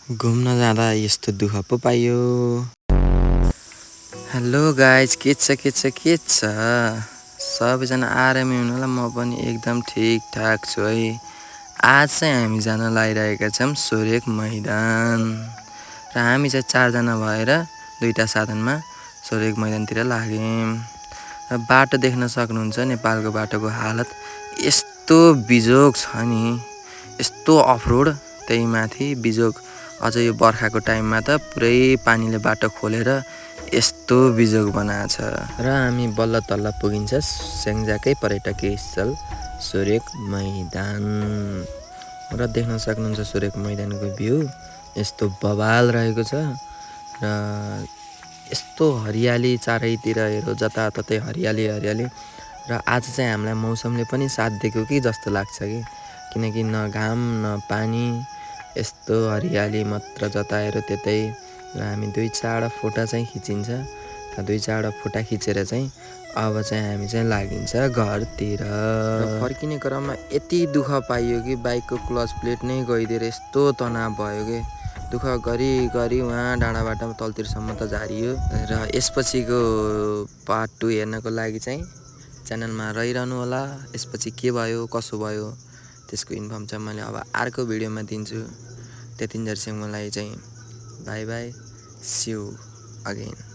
घुम्न जाँदा यस्तो दुःख पो पाइयो। हेलो गाइज, के छ? सबैजना आरामै हुनु होला, म पनि एकदम ठिकठाक छु है। आज चाहिँ हामी जान लागिरहेका छौँ सोरेक मैदान र हामी चाहिँ 4 जना भएर 2टा साधनमा सोरेक मैदानतिर लाग्यौँ। र बाटो देख्न सक्नुहुन्छ, नेपालको बाटोको हालत यस्तो बिजोग छ नि, यस्तो अफरोड, त्यही माथि बिजोग। अझ यो बर्खाको टाइममा त पुरै पानीले बाटो खोलेर यस्तो बिजोग बनाएको छ। र हामी बल्ल तल्ल पुगिन्छ स्याङ्जाकै पर्यटकीय स्थल सोरेक मैदान। र देख्न सक्नुहुन्छ सोरेक मैदानको भ्यू यस्तो बवाल रहेको छ र यस्तो हरियाली चारैतिर हेरो, जताततै हरियाली। र आज चाहिँ हामीलाई मौसमले पनि साथ दिएको कि जस्तो लाग्छ किनकि न घाम न पानी, यस्तो हरियाली मात्र जता हेऱ्यो त्यतै। र हामी 2-4 फोटा चाहिँ खिचिन्छ र 2-4 फोटा खिचेर चाहिँ अब चाहिँ हामी चाहिँ लागिन्छ घरतिर। र फर्किने क्रममा यति दुःख पाइयो कि बाइकको क्लच प्लेट नै गइदिएर यस्तो तनाव भयो कि दुःख गरी उहाँ डाँडाबाट तलतिरसम्म त झारियो। र यसपछिको पार्ट 2 हेर्नको लागि चाहिँ च्यानलमा रहिरहनु होला। यसपछि के भयो कसो भयो त्यसको इन्फर्म चाहिँ मैले अब अर्को भिडियोमा दिन्छु। त्यतिन्जेलसम्म मलाई चाहिँ bye bye, see you again.